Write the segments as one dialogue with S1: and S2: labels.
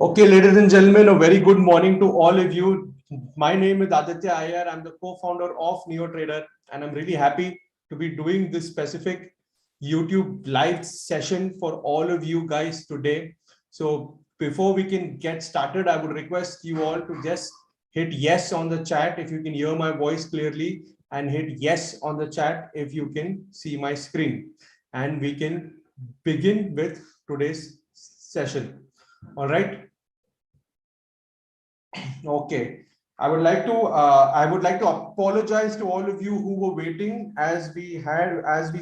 S1: Okay, ladies and gentlemen, a very good morning to all of you. My name is Aditya Iyer. I'm the co-founder of NeoTrader, and I'm really happy to be doing this specific YouTube live session for all of you guys today. So before we can get started, I would request you all to just hit yes on the chat if you can hear my voice clearly, and hit yes on the chat if you can see my screen. And we can begin with today's session. All right. Okay. I would like to apologize to all of you who were waiting, as we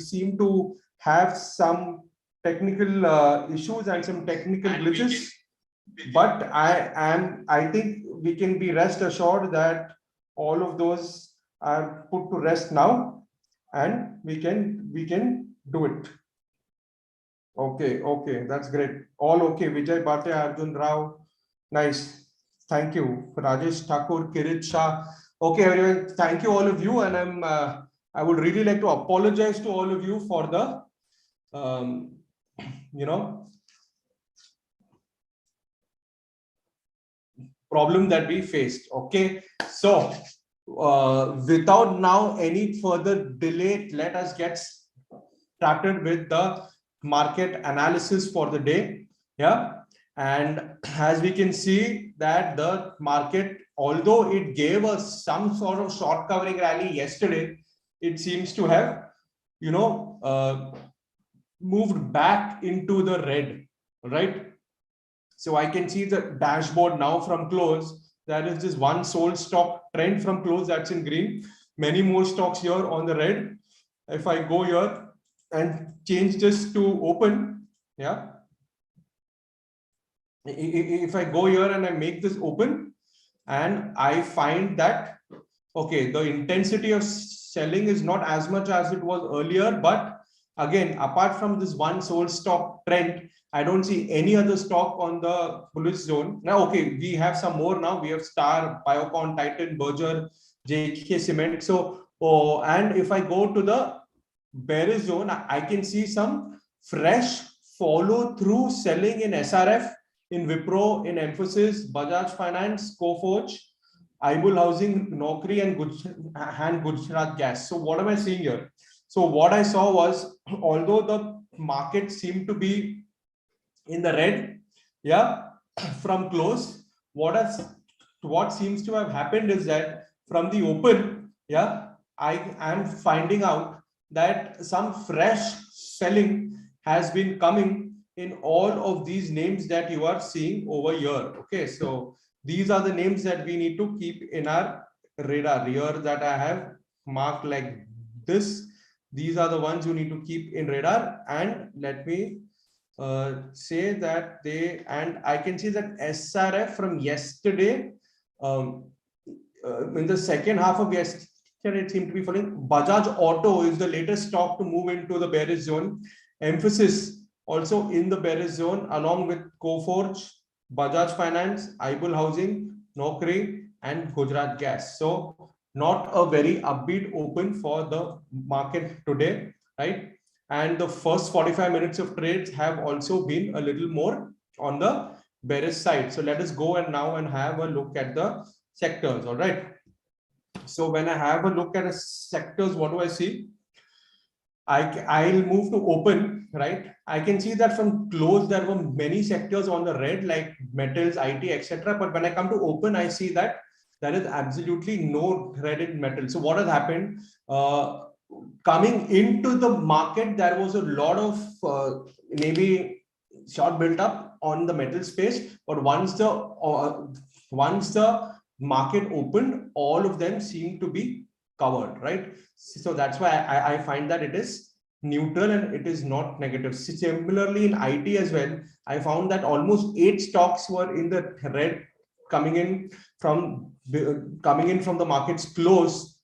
S1: seem to have some technical issues and some technical glitches. But I think we can be rest assured that all of those are put to rest now, and we can do it. Okay, that's great. All okay. Vijay Bhatia, Arjun Rao, nice. Thank you, Rajesh Thakur, Kirit Shah. Okay, everyone. Thank you, all of you, and I would really like to apologize to all of you for the um, you know problem that we faced. Okay, so without now any further delay, let us get started with the market analysis for the day. Yeah, and as we can see that the market, although it gave us some sort of short covering rally yesterday, it seems to have moved back into the red, right? So I can see the dashboard now from close. There is this one sold stock trend from close that's in green. Many more stocks here on the red. If I go here and change this to open, yeah. If I go here and I make this open, and I find that, okay, the intensity of selling is not as much as it was earlier, but again, apart from this one sold stock trend, I don't see any other stock on the bullish zone. Now, okay, we have some more now. We have Star, Biocon, Titan, Berger, JK Cement. So, and if I go to the bearish zone, I can see some fresh follow through selling in SRF, in Wipro, in Emphasis, Bajaj Finance, Coforge, Aibul Housing, Naukri, and Gujarat Gas. So what am I seeing here? So what I saw was, although the market seemed to be in the red, yeah, from close, what seems to have happened is that from the open, yeah, I am finding out that some fresh selling has been coming in all of these names that you are seeing over here. Okay, so these are the names that we need to keep in our radar here, that I have marked like this. These are the ones you need to keep in radar. And let me say that and I can see that SRF from yesterday, in the second half of yesterday, it seemed to be falling. Bajaj Auto is the latest stock to move into the bearish zone. Emphasis also in the bearish zone, along with Coforge, Bajaj Finance, Aibul Housing, Naukri, and Gujarat Gas. So not a very upbeat open for the market today, right? And the first 45 minutes of trades have also been a little more on the bearish side. So let us go and now and have a look at the sectors. All right. So when I have a look at the sectors, what do I see? I'll move to open, right? I can see that from close there were many sectors on the red, like metals, IT, etc. But when I come to open, I see that there is absolutely no red in metal. So what has happened? Coming into the market, there was a lot of maybe short built up on the metal space, but once the market opened, all of them seem to be covered, right? So that's why I find that it is neutral and it is not negative. Similarly, in IT as well, I found that almost 8 stocks were in the red, coming in from the market's close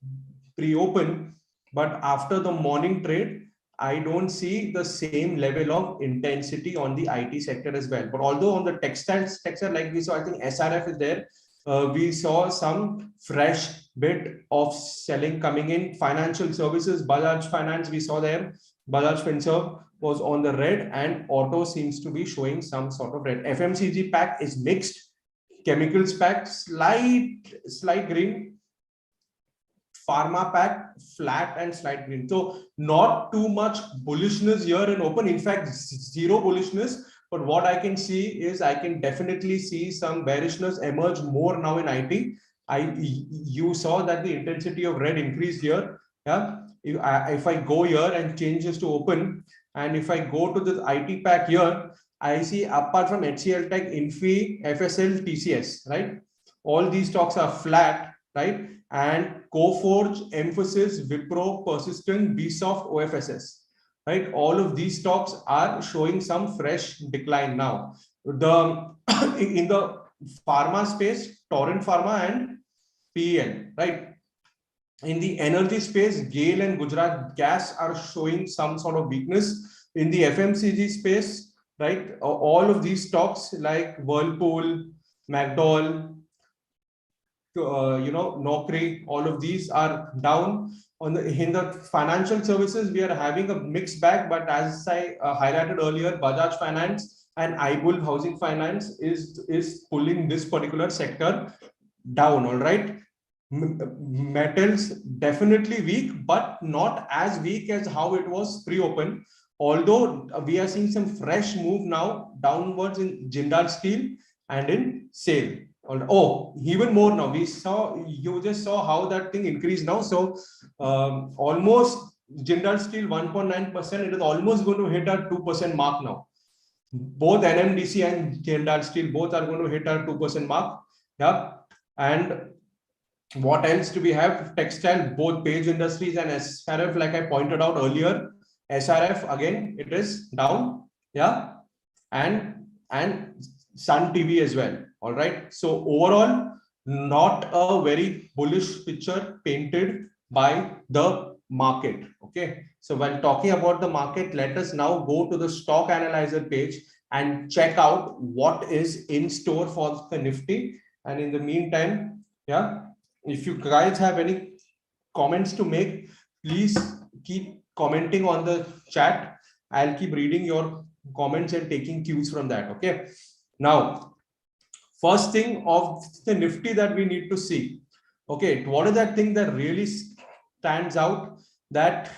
S1: pre-open, but after the morning trade, I don't see the same level of intensity on the IT sector as well. But although on the textile sector, like we saw, I think SRF is there. We saw some fresh bit of selling coming in. Financial services, Bajaj Finance, we saw there. Bajaj Finserv, was on the red, and auto seems to be showing some sort of red. FMCG pack is mixed. Chemicals pack slight green. Pharma pack flat and slight green. So not too much bullishness here in open. In fact, zero bullishness. But what I can see is I can definitely see some bearishness emerge more now in IT. You saw that the intensity of red increased here. Yeah. If I go here and change this to open, and if I go to the IT pack here, I see apart from HCL Tech, Infi, FSL, TCS, right? All these stocks are flat, right? And Coforge, Emphasis, Wipro, Persistent, Bsoft, OFSS, right? All of these stocks are showing some fresh decline now. The in the pharma space, Torrent Pharma and PEL, right? In the energy space, GAIL and Gujarat Gas are showing some sort of weakness. In the FMCG space, right, all of these stocks like Whirlpool, McDowell, Naukri, all of these are down. In the financial services, we are having a mixed bag, but as I highlighted earlier, Bajaj Finance and iBull Housing Finance is pulling this particular sector down. All right. Metals definitely weak, but not as weak as how it was pre-open. Although we are seeing some fresh move now downwards in Jindal Steel and in SAIL. Oh, even more now. You just saw how that thing increased now. So almost Jindal Steel 1.9%. It is almost going to hit our 2% mark now. Both NMDC and Jindal Steel both are going to hit our 2% mark. Yeah, and what else do we have? Textile, both Page Industries and SRF, like I pointed out earlier. SRF again, it is down. Yeah, and Sun TV as well. All right. So overall, not a very bullish picture painted by the market. Okay. So while talking about the market, let us now go to the stock analyzer page and check out what is in store for the Nifty. And in the meantime, yeah, if you guys have any comments to make, please keep commenting on the chat. I'll keep reading your comments and taking cues from that. Okay. Now, first thing of the Nifty that we need to see. Okay, what is that thing that really stands out? That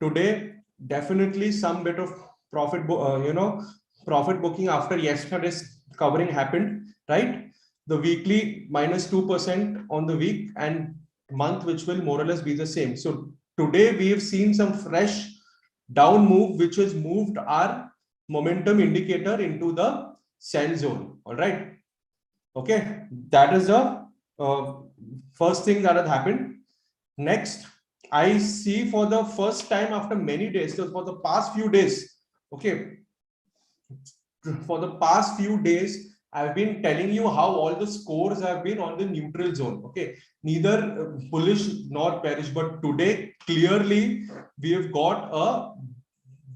S1: today definitely some bit of profit booking after yesterday's covering happened, right? The weekly minus 2% on the week, and month which will more or less be the same. So today we have seen some fresh down move which has moved our momentum indicator into the sell zone. All right. Okay, that is the first thing that has happened. Next, I see for the first time after many days, so for the past few days, okay, for the past few days, I've been telling you how all the scores have been on the neutral zone. Okay, neither bullish nor bearish, but today clearly we have got a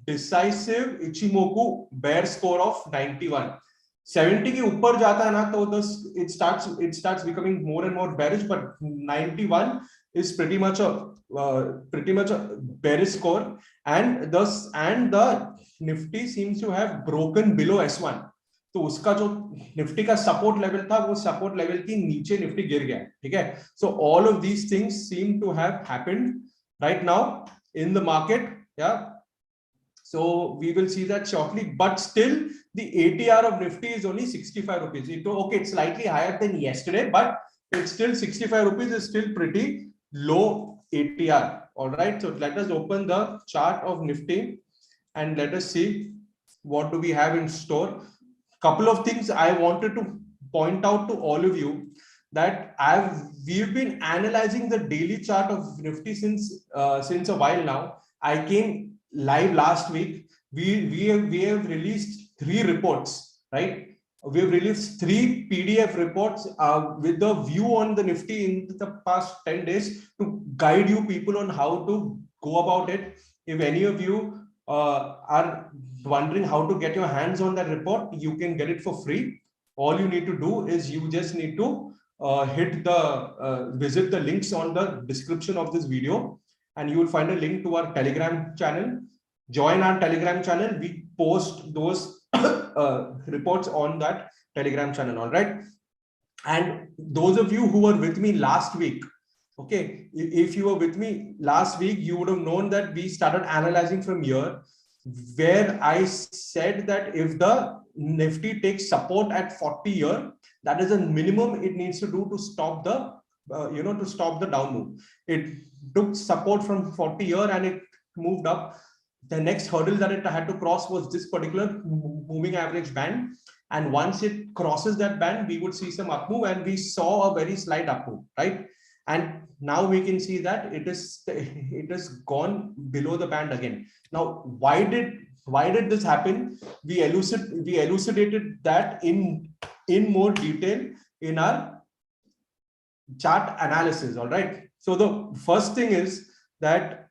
S1: decisive Ichimoku bear score of 91. 70 के ऊपर जाता है ना तो it starts becoming more and more bearish, but 91 is pretty much a bearish score, and the Nifty seems to have broken below S1. तो उसका जो Nifty का सपोर्ट लेवल था वो सपोर्ट लेवल की नीचे निफ्टी गिर गया, ठीक है. So all of these things seem to have happened right now in the market. Yeah. So we will see that shortly, but still the ATR of Nifty is only 65 rupees. Okay, it's slightly higher than yesterday, but it's still 65 rupees is still pretty low ATR. All right, so let us open the chart of Nifty and let us see what do we have in store. Couple of things I wanted to point out to all of you, that we've been analyzing the daily chart of Nifty since a while now. I came live last week. We have released 3 reports, right? We have released 3 PDF reports with the view on the Nifty in the past 10 days to guide you people on how to go about it. If any of you are wondering how to get your hands on that report, you can get it for free. All you need to do is you just need to visit the links on the description of this video, and you will find a link to our Telegram channel. join our Telegram channel. We post those reports on that Telegram channel. All right. And those of you who were with me last week, okay, if you were with me last week, you would have known that we started analyzing from here, where I said that if the Nifty takes support at 40 year, that is a minimum it needs to do to stop the to stop the down move. It took support from 40 year and it moved up. The next hurdle that it had to cross was this particular moving average band, and once it crosses that band, we would see some up move, and we saw a very slight up move, right? And now we can see that it has gone below the band again. Now, why did this happen? We elucidated that in more detail in our chart analysis. All right. So the first thing is that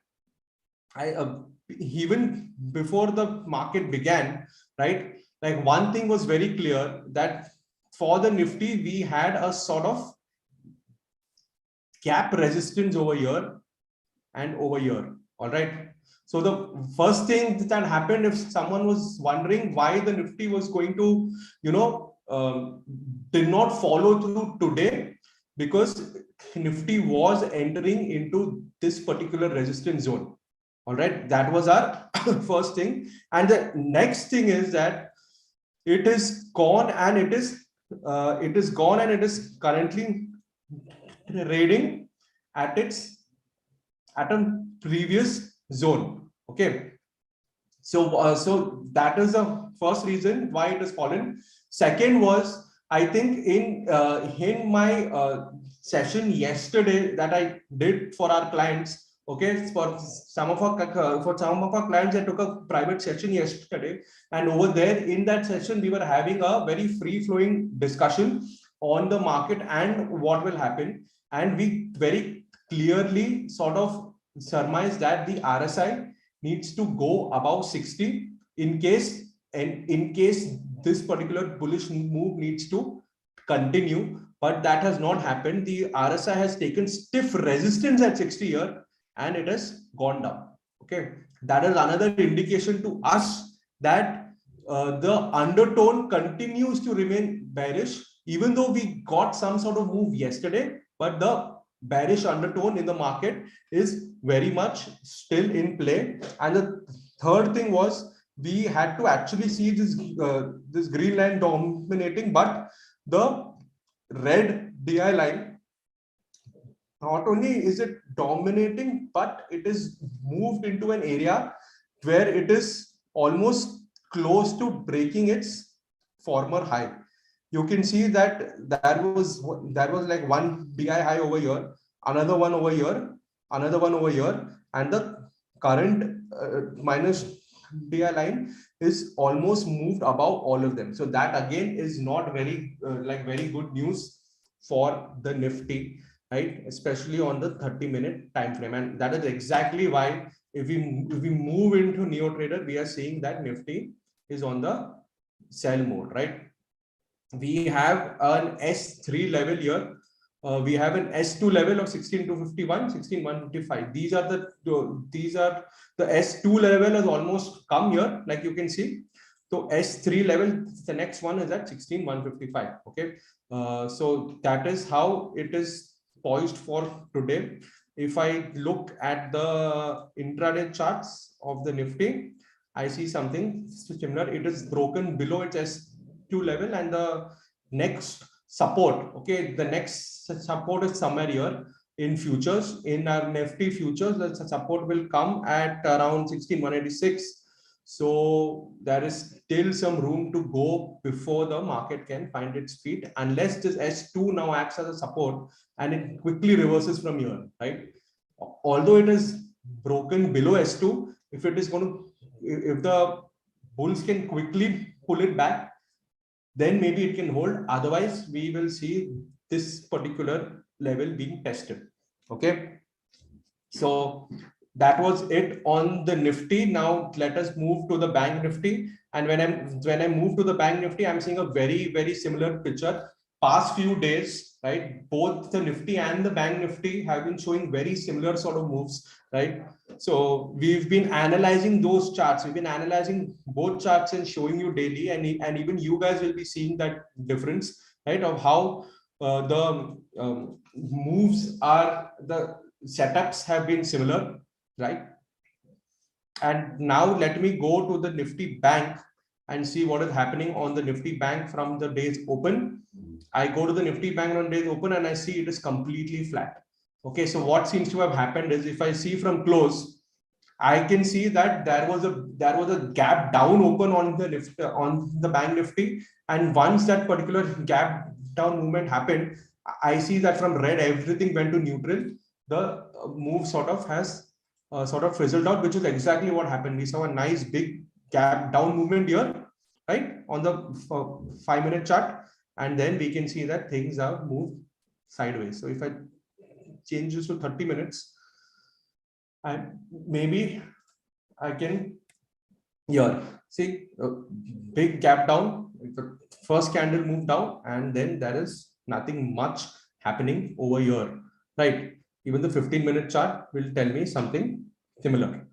S1: even before the market began, right? Like, one thing was very clear, that for the Nifty, we had a sort of gap resistance over here and over here. All right. So the first thing that happened, if someone was wondering why the Nifty was going to, did not follow through today, because Nifty was entering into this particular resistance zone. All right. That was our first thing. And the next thing is that it is gone, and it is currently trading at a previous zone. Okay. So so that is the first reason why it has fallen. Second was, I think in my session yesterday that I did for our clients. Okay, for some of our clients, I took a private session yesterday, and over there in that session, we were having a very free-flowing discussion on the market and what will happen. And we very clearly sort of surmise that the RSI needs to go above 60 in case this particular bullish move needs to continue. But that has not happened. The RSI has taken stiff resistance at 60 here, and it has gone down. Okay, that is another indication to us that the undertone continues to remain bearish, even though we got some sort of move yesterday, but the bearish undertone in the market is very much still in play. And the third thing was, we had to actually see this green line dominating, but the red DI line, not only is it dominating, but it is moved into an area where it is almost close to breaking its former high. You can see that there was like one DI high over here, another one over here, another one over here, and the current minus DI line is almost moved above all of them. So that again is not very very good news for the Nifty, right? Especially on the 30-minute time frame. And that is exactly why if we move into NeoTrader, we are seeing that Nifty is on the sell mode, right? We have an S3 level here. We have an S2 level of 16,251, 16,155. These are the S2 level has almost come here, like you can see. So S3 level, the next one is at 16,155. Okay. So that is how it is poised for today. If I look at the intraday charts of the Nifty, I see something similar. It is broken below its S2 level, and the next support, okay, the next support is somewhere here in futures. In our Nifty futures, the support will come at around 16,186. So there is still some room to go before the market can find its feet, unless this S2 now acts as a support and it quickly reverses from here, right? Although it is broken below S2, if the bulls can quickly pull it back, then maybe it can hold. Otherwise, we will see this particular level being tested. Okay. So that was it on the Nifty. Now let us move to the Bank Nifty. And when I move to the Bank Nifty, I'm seeing a very, very similar picture. past few days, right, both the Nifty and the Bank Nifty have been showing very similar sort of moves, right? So we've been analyzing those charts. We've been analyzing both charts and showing you daily, and even you guys will be seeing that difference, right, of how the moves are, the setups have been similar, right? And now let me go to the Nifty Bank and see what is happening on the Nifty Bank from the day's open. I go to the Nifty Bank on day's open and I see it is completely flat. Okay, so what seems to have happened is, if I see from close, I can see that there was a gap down open on the Nifty, on the Bank Nifty, and once that particular gap down movement happened, I see that from red everything went to neutral. The move sort of has sort of fizzled out, which is exactly what happened. We saw a nice big gap down movement here, right, on the 5-minute chart, and then we can see that things have moved sideways. So if I change this to 30 minutes, and maybe I can here see a big gap down. The first candle moved down, and then there is nothing much happening over here, right? Even the 15-minute chart will tell me something similar.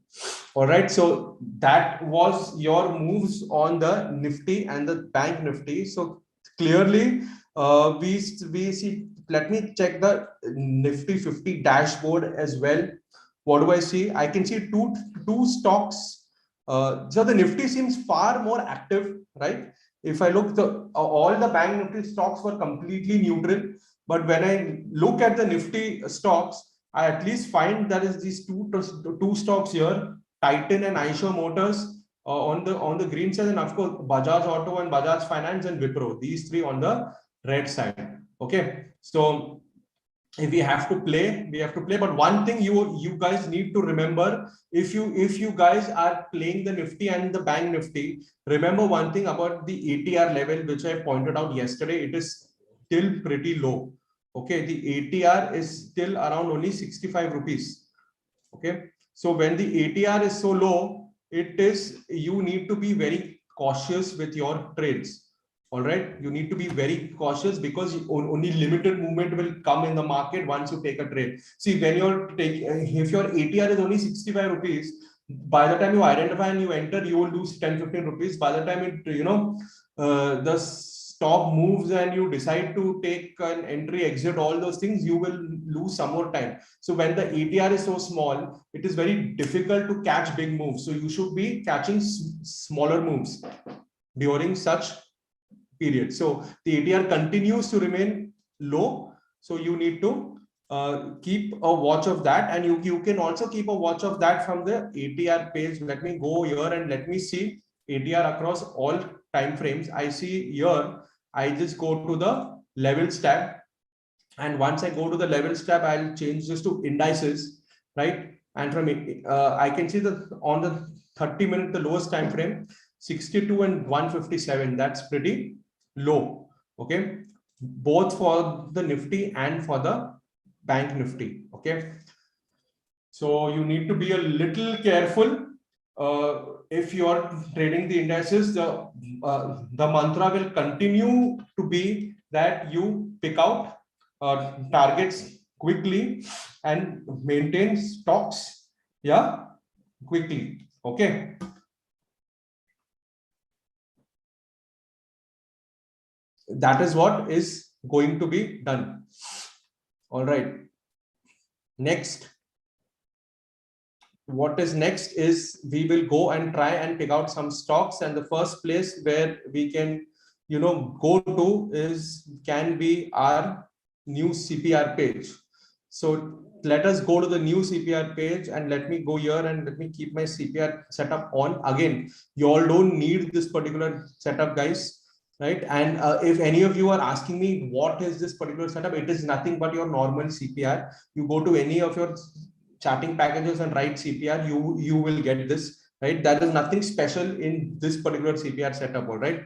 S1: All right, so that was your moves on the Nifty and the Bank Nifty. So clearly, we see. Let me check the Nifty 50 dashboard as well. What do I see? I can see two stocks. So the Nifty seems far more active, right? If I look, all the Bank Nifty stocks were completely neutral, but when I look at the Nifty stocks, I at least find there is these two stocks here, Titan and Iyer Motors on the green side, and of course Bajaj Auto and Bajaj Finance and Wipro. These three on the red side. Okay, so if we have to play, we have to play. But one thing you guys need to remember, if you guys are playing the Nifty and the Bank Nifty, remember one thing about the ATR level, which I pointed out yesterday. It is still pretty low. Okay, the ATR is still around only 65 rupees. Okay, so when the ATR is so low, you need to be very cautious with your trades. All right, you need to be very cautious, because only limited movement will come in the market once you take a trade. See, when if your ATR is only 65 rupees, by the time you identify and you enter, you will lose 10-15 rupees. By the time the stock moves and you decide to take an entry, exit, all those things, you will lose some more time. So when the ATR is so small, it is very difficult to catch big moves. So you should be catching smaller moves during such period. So the ATR continues to remain low. So you need to keep a watch of that, and you can also keep a watch of that from the ATR page. Let me go here and let me see ATR across all time frames. I see here, I just go to the levels tab, and once I go to the levels tab, I'll change this to indices, right? And from it, I can see that on the 30-minute, the lowest time frame, 62 and 157. That's pretty low. Okay, both for the Nifty and for the Bank Nifty. Okay, so you need to be a little careful. If you are trading the indices, the mantra will continue to be that you pick out targets quickly and maintain stocks, yeah, quickly. Okay. That is what is going to be done. All right. Next, what is next is we will go and try and pick out some stocks, and the first place where we can go to can be our new CPR page. So let us go to the new CPR page, and let me go here and let me keep my CPR setup on. Again, you all don't need this particular setup, guys, right? And if any of you are asking me what is this particular setup, it is nothing but your normal CPR. You go to any of your charting packages and write CPR, you will get this, right? There is nothing special in this particular CPR setup. All right,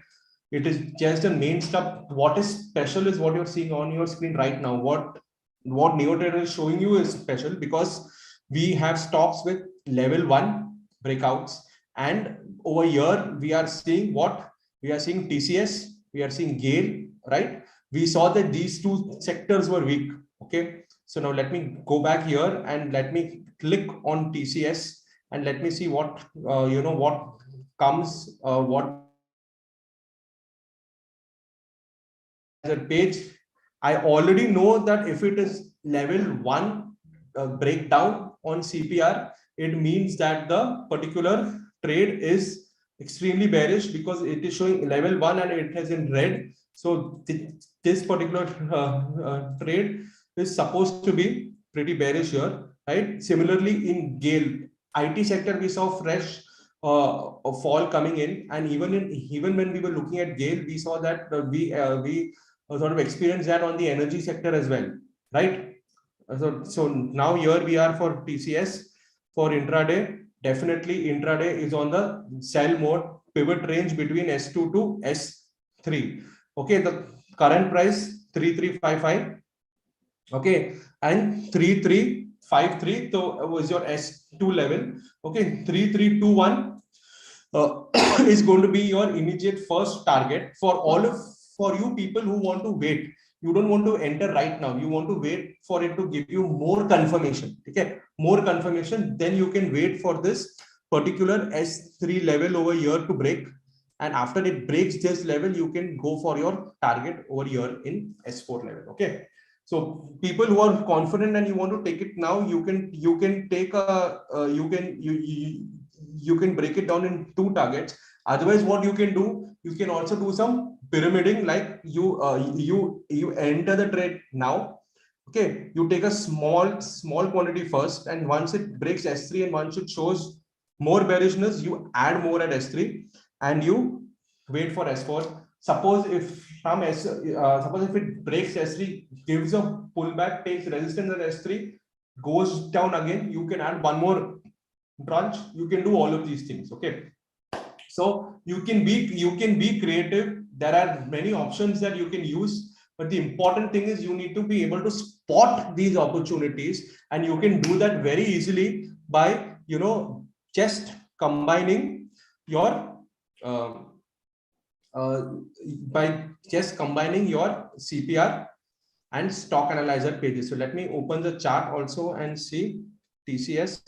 S1: it is just a main stuff. What is special is what you're seeing on your screen right now. What NeoTrader is showing you is special because we have stocks with level 1 breakouts, and over here we are seeing TCS, we are seeing GAIL, right? we saw that these two sectors were weak. Okay, so now let me go back here and let me click on TCS and let me see what what comes, what page. I already know that if it is level 1 breakdown on CPR, it means that the particular trade is extremely bearish because it is showing level 1 and it is in red. So this particular trade is supposed to be pretty bearish here, right? Similarly, in GALE, IT sector, we saw fresh a fall coming in, and even when we were looking at GALE, we saw that we sort of experienced that on the energy sector as well, right? So now here we are for TCS for intraday. Definitely intraday is on the sell mode, pivot range between S2 to S3. Okay, the current price 3355. Okay, and 3353 so was your S2 level. Okay, 3321 is going to be your immediate first target for you people who want to wait. You don't want to enter right now, you want to wait for it to give you more confirmation. Okay, more confirmation, then you can wait for this particular S3 level over here to break, and after it breaks this level, you can go for your target over here in S4 level. Okay, so people who are confident and you want to take it now, you can take a you can break it down in two targets. Otherwise, what you can do, you can also do some pyramiding, like you enter the trade now. Okay, you take a small quantity first, and once it breaks S3 and once it shows more bearishness, you add more at S3 and you wait for S4. Suppose if suppose if it breaks S3, gives a pullback, takes resistance at S3, goes down again, you can add one more branch. You can do all of these things. Okay, so you can be creative. There are many options that you can use, but the important thing is you need to be able to spot these opportunities, and you can do that very easily by just combining your uh, uh, by just combining your CPR and stock analyzer pages. So let me open the chart also and see TCS.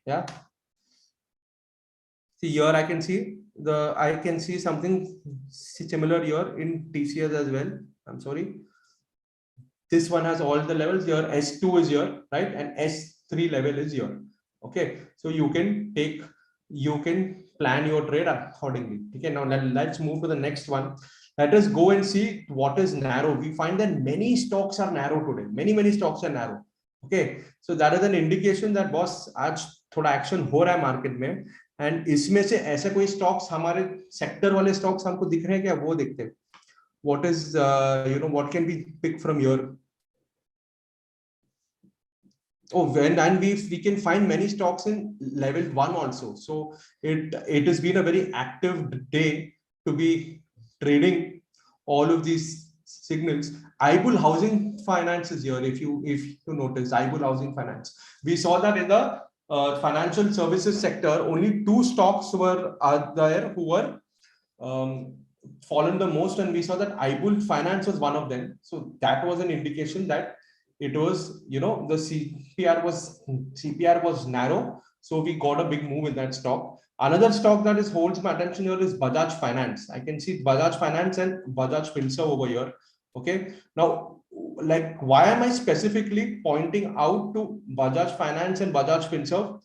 S1: Yeah, see here I can see something similar here in TCS as well. I'm sorry, this one has all the levels here. S2 is here, right, and S3 level is here. Okay, so you can plan your trade accordingly. Okay, now let's move to the next one. Let us go and see what is narrow. We find that many stocks are narrow today. Many stocks are narrow. Okay, so that is an indication that boss आज थोड़ा action हो रहा है market में, and इसमें से ऐसे कोई स्टॉक्स हमारे सेक्टर वाले स्टॉक्स हमको दिख रहे हैं क्या, वो देखते हैं. What is what can we pick from here? Oh, and we can find many stocks in level 1 also. So it has been a very active day to be trading all of these signals. Iyer Housing Finance is here. If you notice, Iyer Housing Finance, we saw that in the financial services sector only two stocks were there who were fallen the most, and we saw that Iyer Finance was one of them. So that was an indication that it was the CPR was narrow, so we got a big move in that stock. Another stock that is holds my attention here is Bajaj Finance. I can see Bajaj Finance and Bajaj Finserv over here. Okay, now like why am I specifically pointing out to Bajaj Finance and Bajaj Finserv?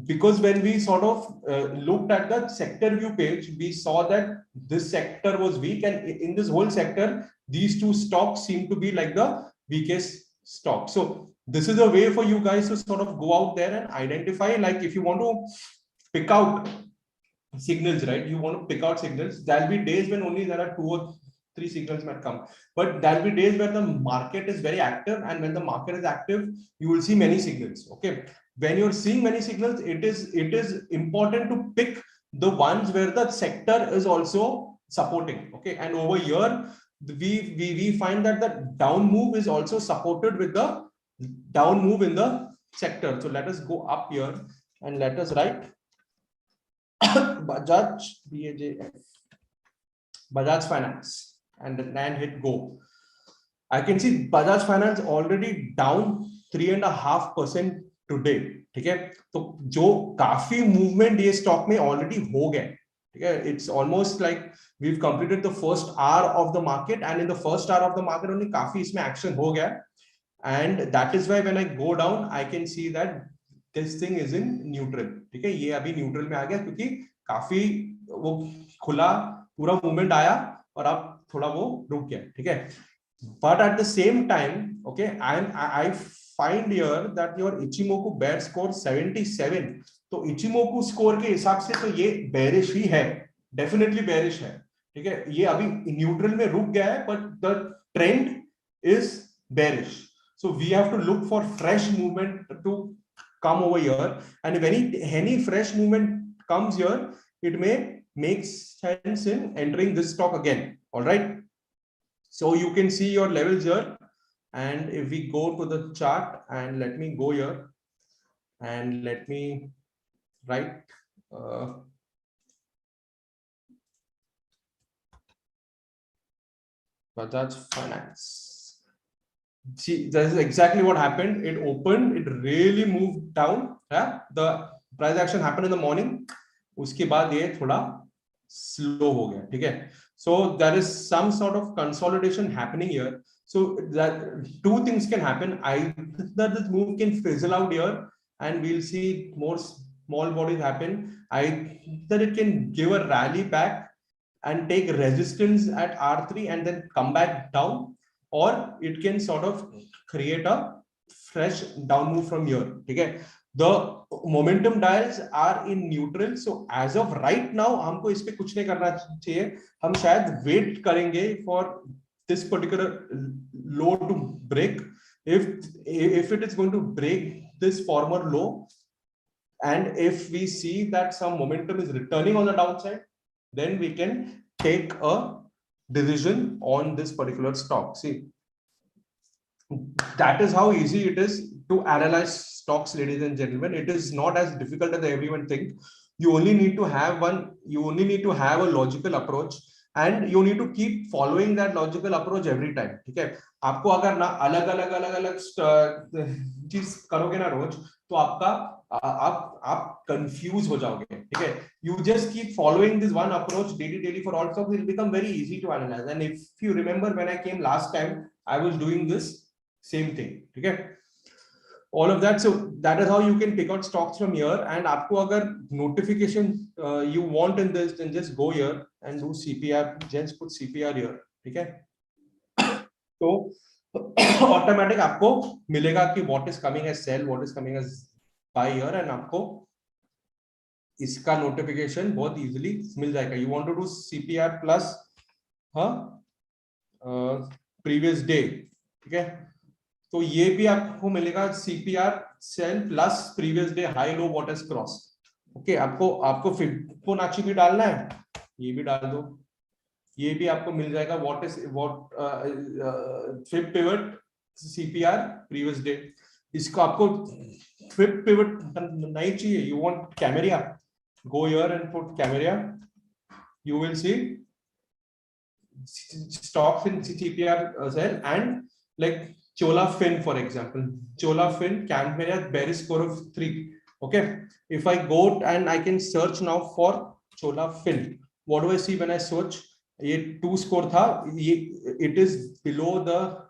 S1: Because when we sort of looked at the sector view page, we saw that this sector was weak, and in this whole sector, these two stocks seem to be like the weakest stock. So this is a way for you guys to sort of go out there and identify, like if you want to pick out signals, right? You want to pick out signals. There'll be days when only there are 2 or 3 signals might come, but there'll be days where the market is very active, and when the market is active, you will see many signals. Okay, when you're seeing many signals, it is important to pick the ones where the sector is also supporting. Okay, and over here we find that the down move is also supported with the down move in the sector. So let us go up here and let us write Bajaj Bajaj Finance and hit go. I can see Bajaj Finance already down 3.5% today. ठीक है, तो जो काफी movement ये stock में already हो गया, ठीक है, it's almost like we've completed the first hour of the market, and in the first hour of the market only काफी इसमें एक्शन हो गया, and that is why when I go down I can see that this thing is in neutral. ठीक है, ये अभी neutral में आ गया क्योंकि काफी वो खुला पूरा मूवमेंट आया और अब थोड़ा वो रुक गया. ठीक है, but at the same time, okay, I find here that your Ichimoku bear score 77. तो Ichimoku स्कोर के हिसाब से तो ये बेरिश ही है, डेफिनेटली बेरिश है. ठीक है, ये अभी न्यूट्रल में रुक गया है, but the trend is bearish. So we have to look for fresh movement to come over here, and if any fresh movement comes here, it may make sense in entering this stock again. All right. So you can see your levels here, and if we go to the chart, and let me go here and let me write Bajaj Finance. See, this is exactly what happened. It opened, it really moved down. Yeah, the price action happened in the morning. उसके बाद ये थोड़ा slow हो गया. ठीक है. So there is some sort of consolidation happening here. So that two things can happen. Either this move can fizzle out here and we'll see more small bodies happen. Either it can give a rally back and take resistance at R3 and then come back down, or it can sort of create a fresh down move from here. Okay, the momentum dials are in neutral, so as of right now हमको इस पे कुछ नहीं करना चाहिए. हम शायद wait करेंगे for this particular low to break. If it is going to break this former low, and if we see that some momentum is returning on the downside, then we can take a decision on this particular stock. See, that is how easy it is to analyze stocks, ladies and gentlemen. It is not as difficult as everyone think. You only need to have a logical approach, and you need to keep following that logical approach every time. ठीक है, आपको अगर ना अलग अलग चीज करोगे ना रोज, तो आपका आप कंफ्यूज हो जाओगे. ठीक है, you just keep following this one approach daily for all stocks. It will become very easy to analyze. And if you remember, when I came last time, I was doing this same thing. ठीक है, all of that. So that is how you can pick out stocks from here. And आपको अगर notification you want in this, then just go here and do CPR. Just put CPR here. ठीक है, तो automatic आपको मिलेगा कि what is coming as sell, what is coming as buy here, and आपको इसका नोटिफिकेशन बहुत इजीली मिल जाएगा. You want to do CPR plus previous day. ठीक है, तो ये भी आपको मिलेगा CPR cell plus previous day high low what is cross. Okay, आपको फिबोनाची भी डालना है, ये भी डाल दो. ये भी आपको मिल जाएगा what fib pivot CPR previous day. इसको आपको फिब पिवट नहीं चाहिए, you want camera, go here and put camera. You will see stocks in CPR cell, and like Chola Fin, for example. Chola Fin camera bearish score of 3. Okay, if I go and I can search now for Chola Fin, what do I see when I search? ये 2 score था, it is below the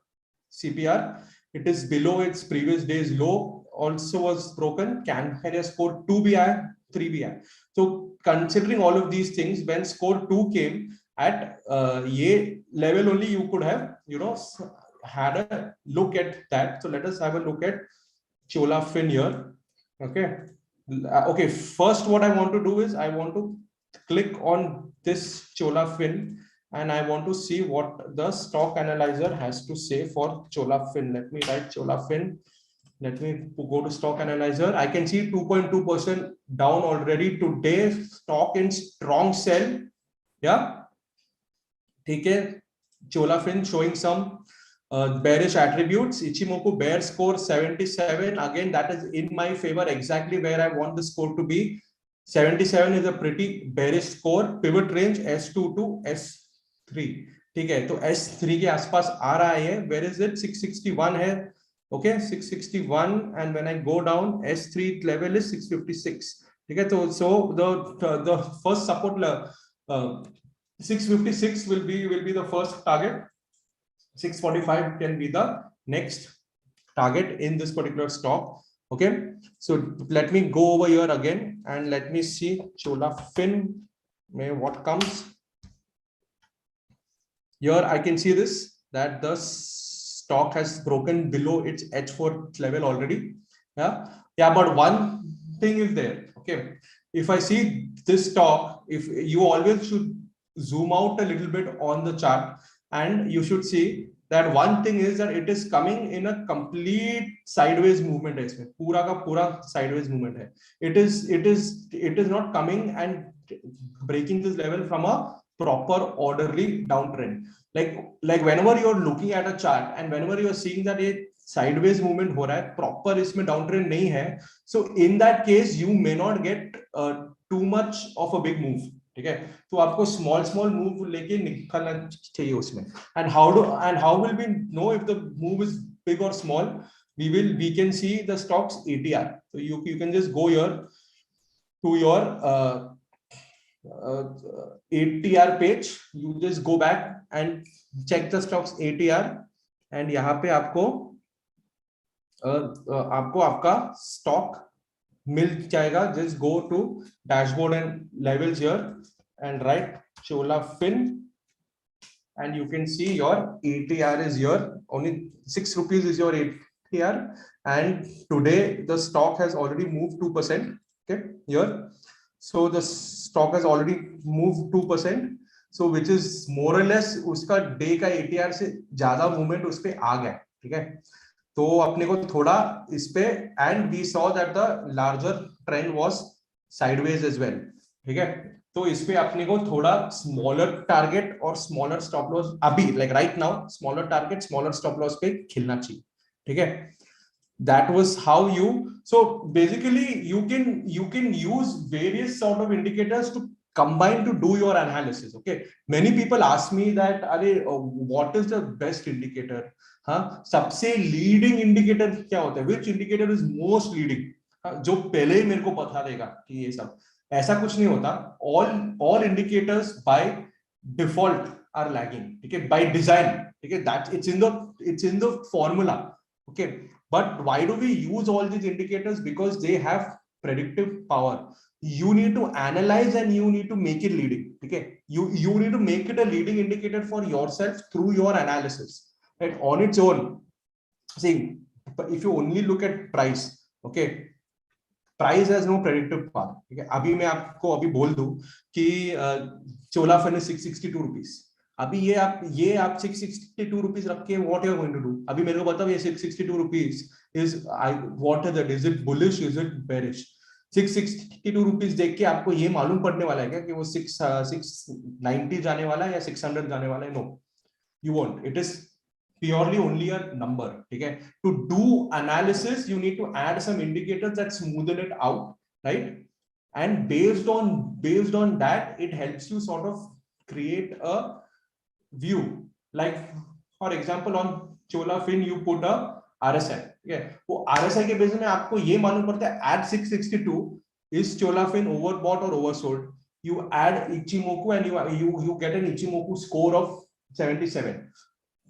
S1: CPR, it is below its previous day's low, also was broken. Camera score 2 भी आया, 3 भी आया. So considering all of these things, when score 2 came at ये level only, you could have, you know, had a look at that. So let us have a look at Chola Fin here. Okay, okay, first what I want to do is I want to click on this Chola Fin, and I want to see what the stock analyzer has to say for Chola Fin. Let me write Chola Fin. Let me go to stock analyzer. I can see 2.2% down already today. Stock in strong sell. Yeah. ठीक है. Chola Fin showing some bearish attributes. Ichimoku bear score 77. Again, that is in my favor, exactly where I want the score to be. 77 is a pretty bearish score. Pivot range S2 to S3. ठीक है, तो S3 के आसपास आ रहा है, where is it, 661 है, okay 661, and when I go down S3 level is 656, ठीक है, तो so the first support 656 will be the first target, 645 can be the next target in this particular stock. Okay, so let me go over here again and let me see Chola Fin may what comes. Here I can see this, that the stock has broken below its H4 level already. Yeah, but one thing is there. Okay, if I see this stock, if you always should zoom out a little bit on the chart, and you should see that one thing is that it is coming in a complete sideways movement है, इसमें पूरा का पूरा sideways movement है. It is not coming and breaking this level from a proper orderly downtrend. Like whenever you're looking at a chart and whenever you're seeing that a sideways movement हो रहा है, proper इसमें downtrend नहीं है, so in that case you may not get too much of a big move. ठीक है, तो आपको small मूव लेके निकलना चाहिए उसमें. And how will we know if the move is big or small? We can see the stock's ATR. So you can just go here to your ATR page. You just go back and check the stock's ATR, and यहाँ पे आपको आपका stock मिल जाएगा. Just go to dashboard and levels here and write Chola Fin, and you can see your ATR is here. Only 6 rupees is your ATR, and today the stock has already moved 2%. Okay, here, so the stock has already moved 2%, so which is more or less उसका day का ATR से ज्यादा movement उस पे आ गया. ठीक है, तो अपने को थोड़ा इस पे, and we saw that the larger trend was sideways as well. ठीक है, तो इस पे अपने को थोड़ा स्मॉलर टारगेट और स्मॉलर स्टॉप लॉस अभी, like right now, smaller target smaller stop loss पे खेलना चाहिए. ठीक है, that was how you, so basically you can use various sort of indicators to combine to do your analysis. Okay, many people ask me that what is the best indicator. हाँ, सबसे leading indicator क्या होता है, विच indicator is most leading, जो पहले ही मेरे को बता देगा कि ये सब. ऐसा कुछ नहीं होता. All indicators by default are lagging. ठीक है, बाय डिजाइन. ठीक है, that it's in the formula. Okay, but why do we use all these indicators? Because they have predictive power. You need to analyze and you need to make it leading. Okay, you need to make it a leading indicator for yourself through your analysis. And on its own, see, if you only look at price, okay, price has no predictive power. ठीक है, अभी मैं आपको अभी बोल दूं कि चोला fun 662 rupees. अभी ये आप 662 रुपीस रख के what you are going to do. अभी मेरे को बताओ, ये 662 rupees is what is that, is it bullish, is it bearish? 662 rupees देख के आपको ये मालूम पड़ने वाला है क्या कि वो 690 जाने वाला है या 600 जाने वाला है? No, you won't. It is purely only a number. ठीक है, to do analysis you need to add some indicators that smoothen it out, right? And based on that, it helps you sort of create a view. Like for example, on Chola Fin you put a RSI. ठीक है, वो RSI के base में आपको ये मालूम पड़ता है at 662 is Chola Fin overbought or oversold. You add Ichimoku and you get an Ichimoku score of 77.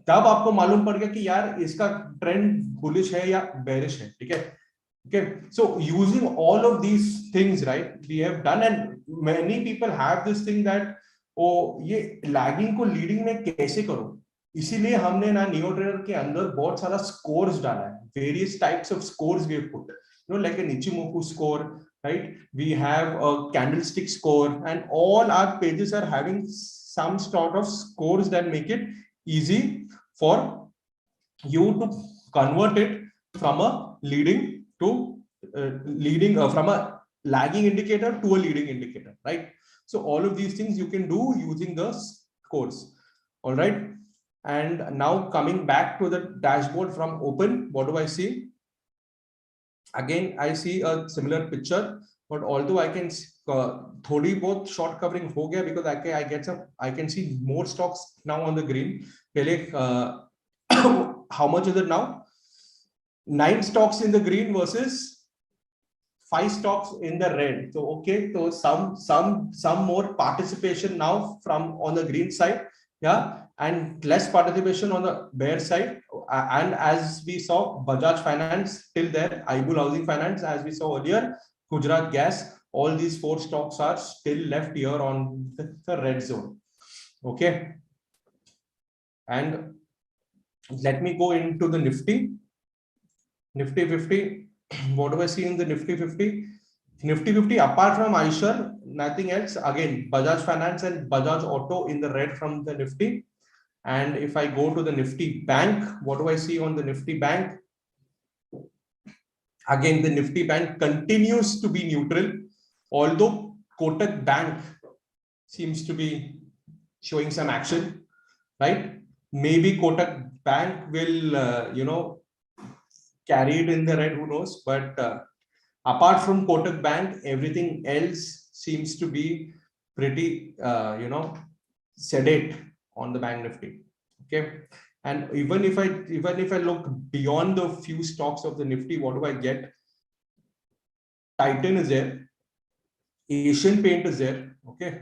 S1: तब आपको मालूम पड़ गया कि यार इसका ट्रेंड बुलिश है या बेरिश है. ठीक है, okay, so using all of these things, right, we have done, and many people have this thing that ये लैगिंग को लीडिंग में कैसे करो. इसीलिए हमने ना NeoTrader के अंदर बहुत सारा स्कोर्स डाला है. various types of scores we have put, like an Ichimoku score, right? We have a candlestick score, and all our pages are having some sort of scores that make it easy for you to convert it from a leading to from a lagging indicator to a leading indicator, right? So all of these things you can do using the scores. All right, and now coming back to the dashboard from open, what do I see? Again I see a similar picture. but although I can थोड़ी बहुत short covering हो गया because I can see more stocks now on the green. पहले how much is it now? 9 stocks in the green versus 5 stocks in the red. So okay, so some more participation now from on the green side, yeah, and less participation on the bear side. And as we saw, Bajaj Finance still there, Aibul Housing Finance, as we saw earlier, Gujarat Gas, all these 4 stocks are still left here on the red zone. Okay, and let me go into the Nifty 50. What do I see in the Nifty 50? Nifty 50, apart from Iyer, nothing else. Again, Bajaj Finance and Bajaj Auto in the red from the Nifty. And if I go to the Nifty Bank, what do I see on the Nifty Bank? Again, the Nifty Bank continues to be neutral, although Kotak Bank seems to be showing some action, right? Maybe Kotak Bank will, carry it in the red, who knows? But apart from Kotak Bank, everything else seems to be pretty, sedate on the Bank Nifty. Okay, and even if I look beyond the few stocks of the Nifty, what do I get? Titan is there, Asian Paint is there. Okay,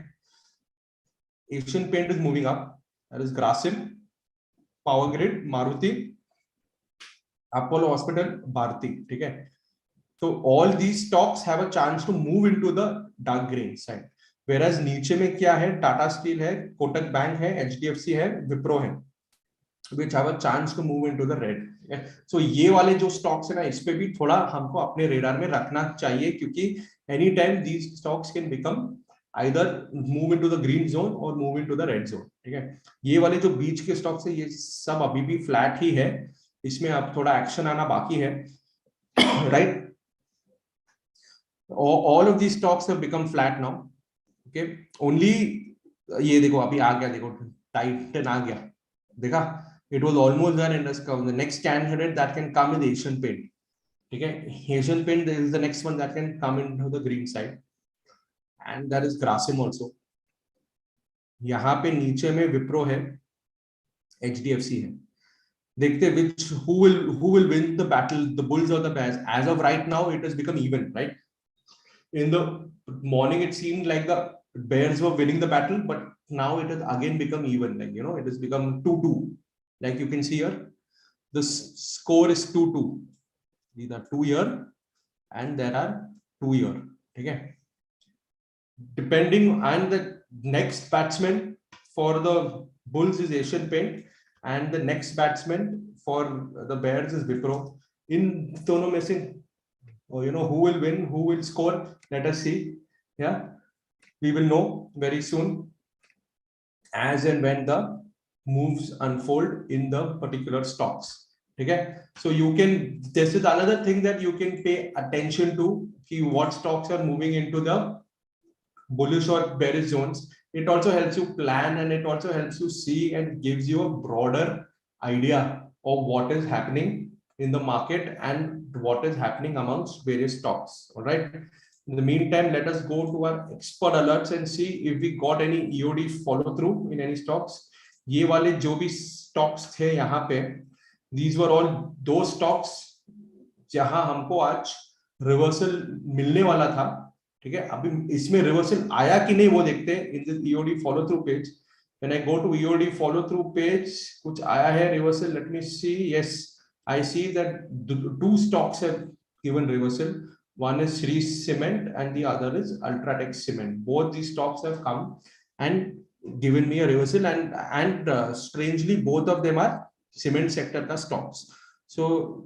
S1: Asian Paint is moving up. That is Grasim, Power Grid, Maruti, Apollo Hospital, Bharti. Okay. So all these stocks have a chance to move into the dark green side. Whereas नीचे में क्या है? Tata Steel है, Kotak Bank है, HDFC है, Wipro है, which have a chance to move into the red. So ये वाले जो stocks है ना, इस पे भी थोड़ा हमको अपने radar में रखना चाहिए, क्योंकि anytime these stocks can become either move into the green zone or move into the red zone. ठीक है, ये वाले जो बीच के stocks है, ये सब अभी भी flat ही है, इसमें अब थोड़ा action आना बाकी है, right? All of these stocks have become flat now. Okay, only ये देखो अभी आ गया, देखो Titan आ गया, देखा, it was almost there in the next candidate that can come with Asian Paint. Okay, Asian Paint is the next one that can come into the green side, and that is Grasim also. यहाँ पे नीचे में Wipro है, HDFC है. देखते who will win the battle, the bulls or the bears. As of right now, it has become even, right? In the morning, it seemed like the bears were winning the battle, but now it has again become even. Like, it has become 2-2. Like you can see here, the score is 2-2. These are 2 year, and there are 2 year. Okay. Depending, and the next batsman for the Bulls is Asian Paint, and the next batsman for the Bears is Wipro. In दोनों में से, who will win, who will score? Let us see. Yeah, we will know very soon, as and when the moves unfold in the particular stocks. Okay, so this is another thing that you can pay attention to, what stocks are moving into the bullish or bearish zones. It also helps you plan, and it also helps you see and gives you a broader idea of what is happening in the market and what is happening amongst various stocks. All right. In the meantime, let us go to our expert alerts and see if we got any EOD follow through in any stocks. ये वाले जो भी stocks थे यहाँ पे, these were all those stocks जहां हमको आज reversal मिलने वाला था. ठीक है, अभी इसमें रिवर्सल आया कि नहीं वो देखते हैं in the EOD follow through page. When I go to EOD follow through page, कुछ आया है reversal. Let me see. Yes, I see that 2 stocks have given reversal. One is Shree Cement and the other is Ultratech Cement. Both these stocks have come and given me a reversal, and strangely both of them are cement sector ka stocks. So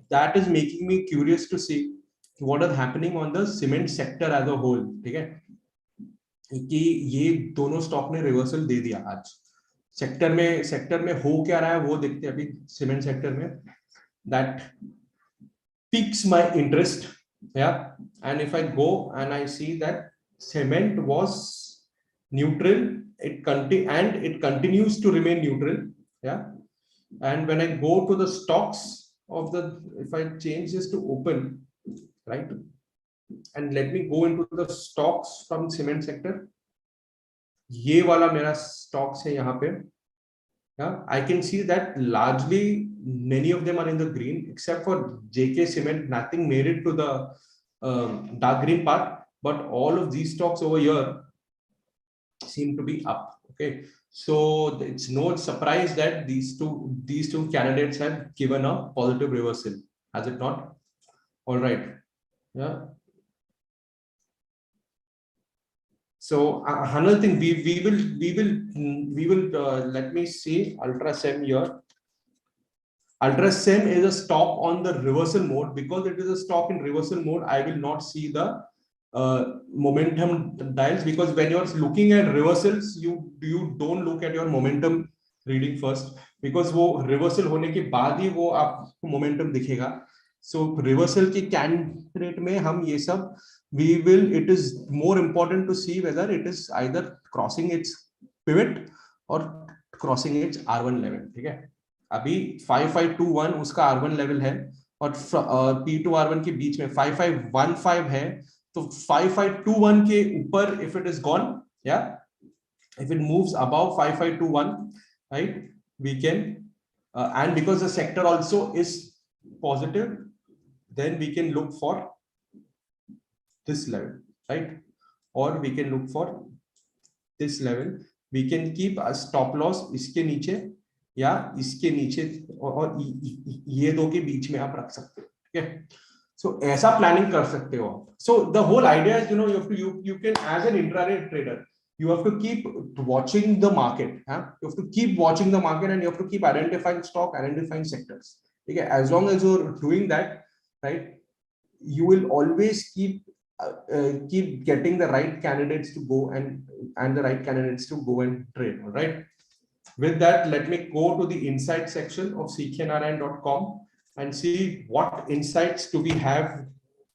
S1: that is making me curious to see what is happening on the cement sector as a whole. ठीक है, कि ये दोनों stock ने reversal दे दिया आज. Sector में हो क्या रहा है वो देखते हैं अभी. सीमेंट सेक्टर में that piques my interest. Yeah, and if I go and I see that cement was neutral, it continues to remain neutral. Yeah, and when I go to the stocks of the, if I change this to open, right, and let me go into the stocks from cement sector. ये वाला मेरा stocks है यहाँ पे. Yeah, I can see that largely many of them are in the green, except for JK Cement. Nothing made it to the dark green part, but all of these stocks over here seem to be up. Okay, so it's no surprise that these two candidates have given a positive reversal, has it not? All right. Yeah. So another thing, we will let me see Ultrasem here. Ultrasem is a stock on the reversal mode. Because it is a stock in reversal mode, I will not see the momentum dials, because when you're looking at reversals, you don't look at your momentum reading first, because वो reversal होने के बाद ही वो आपको momentum दिखेगा. So reversal के candidate में हम ये सब it is more important to see whether it is either crossing its pivot or crossing its R1 level. ठीक है, अभी 5521 उसका R1 लेवल है और P2 R1 के बीच में 5515 है. तो 5521 के ऊपर if it is gone, yeah, if it moves above 5521, right, we can and because the sector also is positive, then we can look for this level, right, or we can look for this level. We can keep a stop loss इसके नीचे या इसके नीचे और ये दो के बीच में आप रख सकते हो. ठीक है, so ऐसा planning कर सकते हो. So the whole idea is, you can, as an intraday trader, you have to keep watching the market. You have to keep watching the market, and you have to keep identifying stock, identifying sectors. Okay, as long as you're doing that, right, you will always keep getting the right candidates to go and the right candidates to go and trade. All right. With that, let me go to the insight section of cknarayan.com and see what insights do we have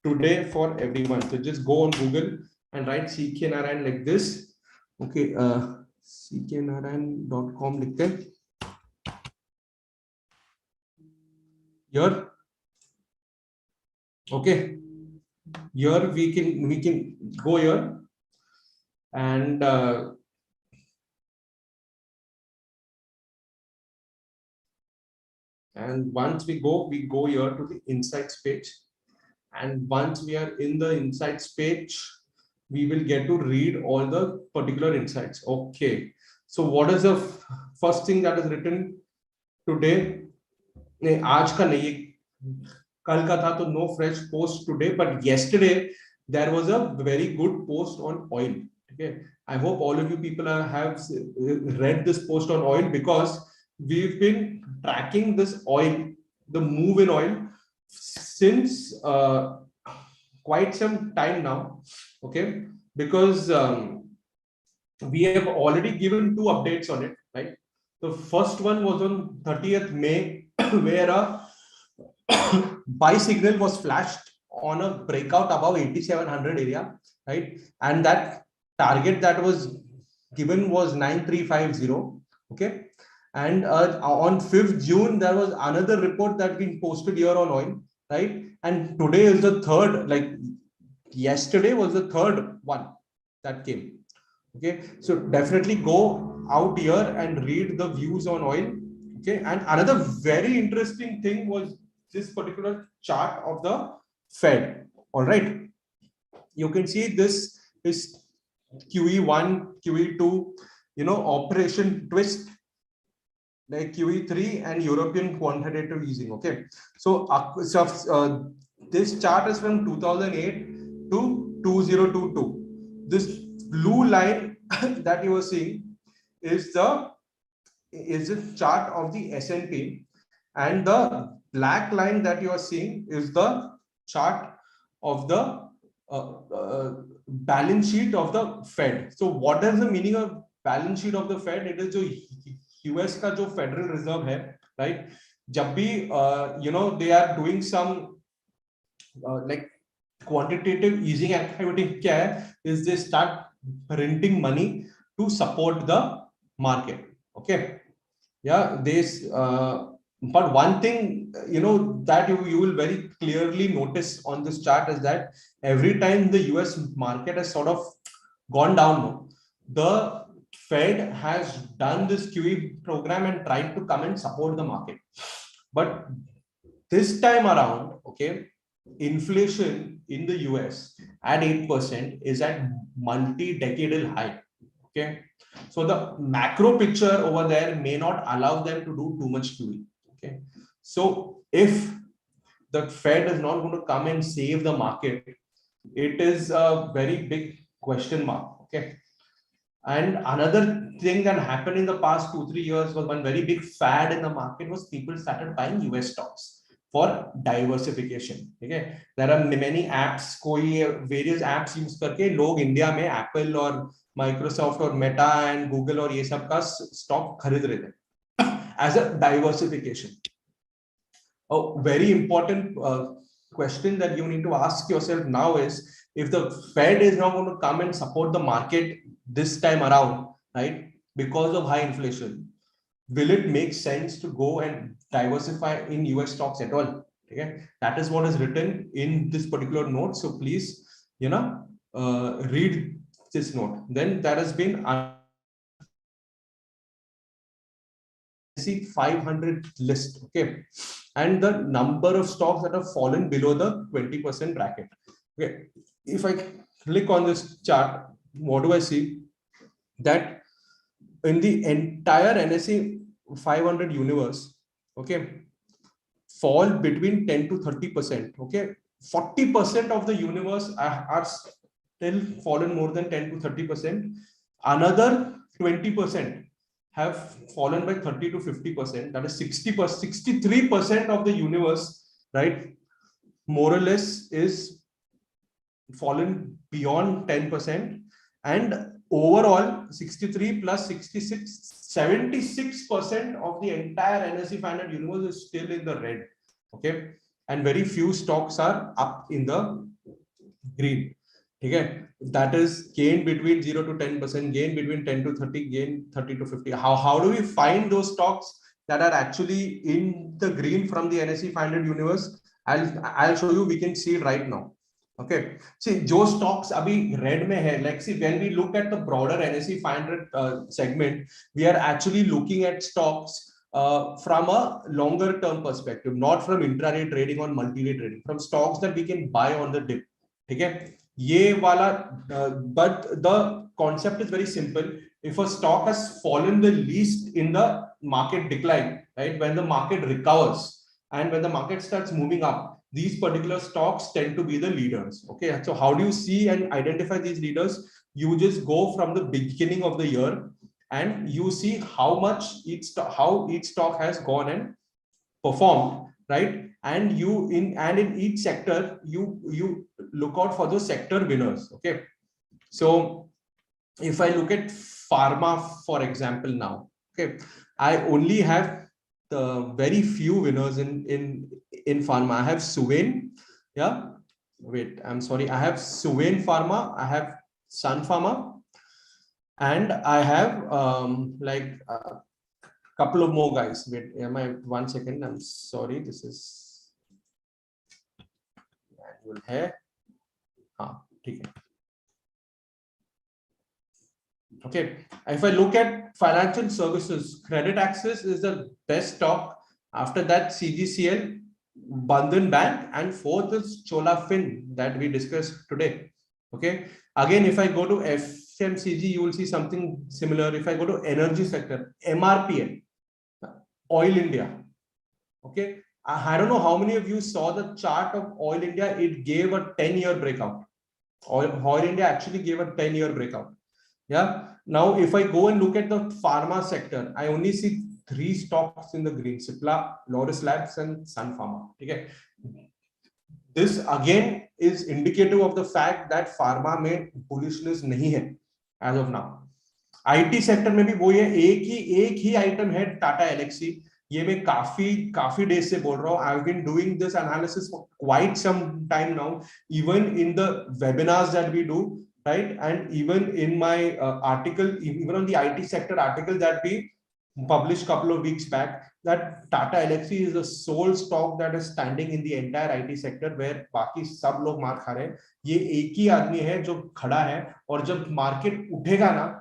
S1: today for everyone. So just go on Google and write cknarayan like this. Okay, cknarayan.com likhte here. Okay, here we can go here and once we go here to the insights page, and once we are in the insights page, we will get to read all the particular insights. Okay, so what is the first thing that is written today? नहीं, आज का नहीं, कल का था, तो no fresh post today, but yesterday there was a very good post on oil. Okay, I hope all of you people have read this post on oil, because we've been tracking this oil, the move in oil, since quite some time now. Okay, because we have already given 2 updates on it, right? The first one was on 30th May, where a buy signal was flashed on a breakout above 8700 area, right? And that target that was given was 9350. Okay, and on 5th June there was another report that been posted here on oil, right? And today is the third, like yesterday was the third one that came. Okay, so definitely go out here and read the views on oil. Okay, and another very interesting thing was this particular chart of the Fed. All right, you can see this is QE1, QE2, operation twist, like QE3 and European quantitative easing. Okay, so this chart is from 2008 to 2022. This blue line that you are seeing is the chart of the S&P, and the black line that you are seeing is the chart of the balance sheet of the Fed. So what is the meaning of balance sheet of the Fed? It is the US का जो Federal Reserve है, right? जब भी they are doing some like quantitative easing activity, क्या है? Is they start printing money to support the market. Okay, yeah, this but one thing that you will very clearly notice on this chart is that every time the US market has sort of gone down, the Fed has done this QE program and tried to come and support the market. But this time around, okay, inflation in the US at 8% is at multi-decadal high. Okay, so the macro picture over there may not allow them to do too much QE. Okay, so if the Fed is not going to come and save the market, it is a very big question mark. Okay, and another thing that happened in the past 2-3 years was one very big fad in the market was people started buying US stocks for diversification. Okay, there are many apps, various apps use करके लोग India में Apple और Microsoft और Meta and Google और ये सब का stock खरीद रहे थे as a diversification. A very important question that you need to ask yourself now is, if the Fed is now going to come and support the market this time around, right, because of high inflation, will it make sense to go and diversify in US stocks at all? Okay, that is what is written in this particular note. So please, read this note. Then there has been 500 list, okay, and the number of stocks that have fallen below the 20% bracket. Okay, if I click on this chart, what do I see? That in the entire NSE 500 universe, okay, fall between 10 to 30%. Okay, 40% of the universe are still fallen more than 10 to 30%. Another 20% have fallen by 30 to 50%. That is 63% of the universe, right, more or less is fallen beyond 10%. And overall 63 plus 66, 76% of the entire NSE 500 universe is still in the red. Okay, and very few stocks are up in the green. Okay, that is gain between 0 to 10%, gain between 10 to 30, gain 30 to 50. How do we find those stocks that are actually in the green from the NSE 500 universe? I'll show you. We can see it right now. Okay, see, जो stocks अभी red में है, like see, when we look at the broader NSE 500 segment, we are actually looking at stocks from a longer term perspective, not from intraday trading or multi-day trading, from stocks that we can buy on the dip. Okay, ये वाला, but the concept is very simple. If a stock has fallen the least in the market decline, right, when the market recovers and when the market starts moving up, these particular stocks tend to be the leaders. Okay, so how do you see and identify these leaders? You just go from the beginning of the year and you see how much each stock has gone and performed, right? And in each sector you look out for those sector winners. Okay, so if I look at pharma, for example, now, okay, I only have the very few winners in pharma. I have Suven, yeah, wait, I'm sorry, I have Suven Pharma, I have Sun Pharma, and I have like a couple of more guys. Wait, am I 1 second? I'm sorry, this is annual hair. Okay, if I look at financial services, Credit Access is the best stock. After that, CGCL, Bandhan Bank, and fourth is Chola Fin that we discussed today. Okay, again, if I go to FMCG, you will see something similar. If I go to energy sector, MRPL, Oil India. Okay, I don't know how many of you saw the chart of Oil India. It gave a 10-year breakout. Oil India actually gave a 10-year breakout. Yeah. Now, if I go and look at the pharma sector, I only see 3 stocks in the green: Cipla, Lotus Labs, and Sun Pharma. Okay. This again is indicative of the fact that pharma में bullishness नहीं है as of now. IT sector में भी वो ये एक ही item है, Tata Elxsi. ये मैं काफी days से बोल रहा हूँ. I've been doing this analysis for quite some time now, even in the webinars that we do, right? And even in my article, even on the IT sector article that we published couple of weeks back that Tata Elxsi is the sole stock that is standing in the entire IT sector where बाकी सब लोग मार खा रहे हैं. ये एक ही आदमी है जो खड़ा है और जब मार्केट उठेगा ना,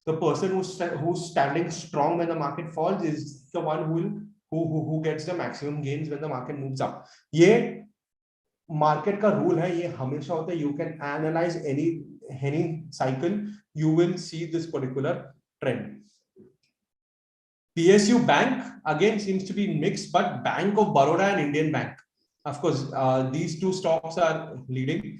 S1: the person who's standing strong when the market falls is the one who gets the maximum gains when the market moves up. ये मार्केट का रूल है, ये हमेशा होता है. You can analyze any cycle, you will see this particular trend. PSU Bank again seems to be mixed, but Bank of Baroda and Indian Bank, of course, these two stocks are leading.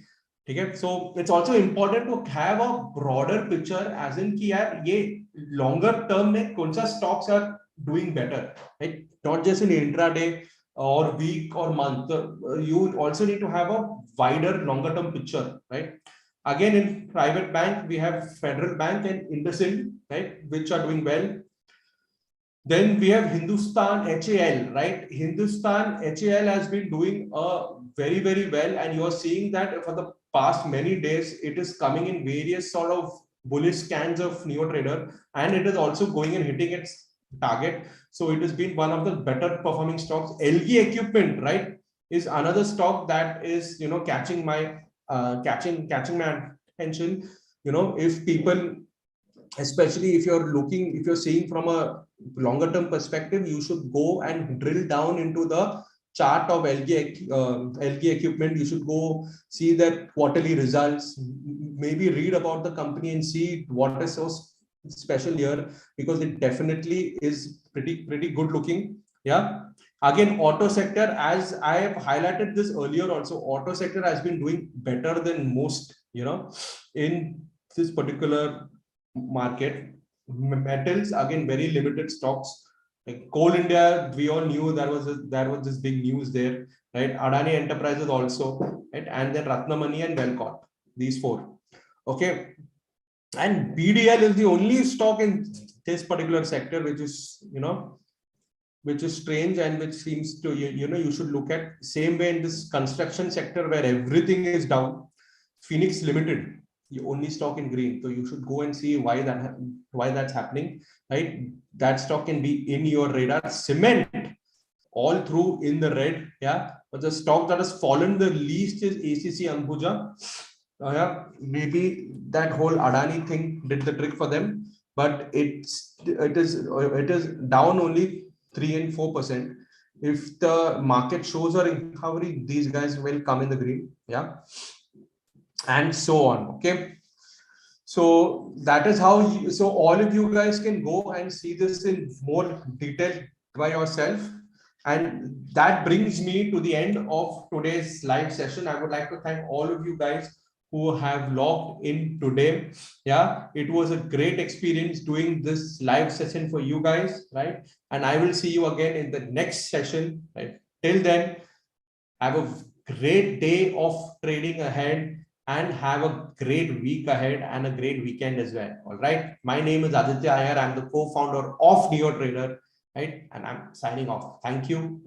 S1: Okay, so it's also important to have a broader picture, as in कि यार ये longer term में कौन सा stocks are doing better, right? Not just in intraday or week or month. You also need to have a wider, longer term picture, right? Again, in private bank, we have Federal Bank and IndusInd, right, which are doing well. Then we have Hindustan HAL, right? Hindustan HAL has been doing very, very well. And you are seeing that for the past many days, it is coming in various sort of bullish scans of NeoTrader. And it is also going and hitting its target. So it has been one of the better performing stocks. LG Equipment, right, is another stock that is, you know, catching my attention. You know, if people, especially if you're seeing from a longer term perspective, you should go and drill down into the chart of LG Equipment. You should go see their quarterly results, maybe read about the company and see what is so special here, because it definitely is pretty good looking. Yeah. Again, auto sector, as I have highlighted this earlier also, auto sector has been doing better than most, you know, in this particular market. Metals, again, very limited stocks. Like Coal India, we all knew there was this big news there, right? Adani Enterprises also, right? And then Ratnamani and Welcott, these four. Okay. And BDL is the only stock in this particular sector which is, you know, which is strange and which seems to, you know, you should look at same way in this construction sector where everything is down. Phoenix Limited, the only stock in green. So you should go and see why that's happening, right? That stock can be in your radar. Cement, all through in the red. Yeah. But the stock that has fallen the least is ACC Ambuja. Yeah, maybe that whole Adani thing did the trick for them, but it is down only 3 and 4%. If the market shows a recovery, these guys will come in the green. Yeah. And so on. Okay. So that is how so all of you guys can go and see this in more detail by yourself. And that brings me to the end of today's live session. I would like to thank all of you guys who have logged in today. Yeah, it was a great experience doing this live session for you guys, right? And I will see you again in the next session, right? Till then, have a great day of trading ahead and have a great week ahead and a great weekend as well. All right. My name is Aditya Iyer. I'm the co-founder of NeoTrader, right? And I'm signing off. Thank you.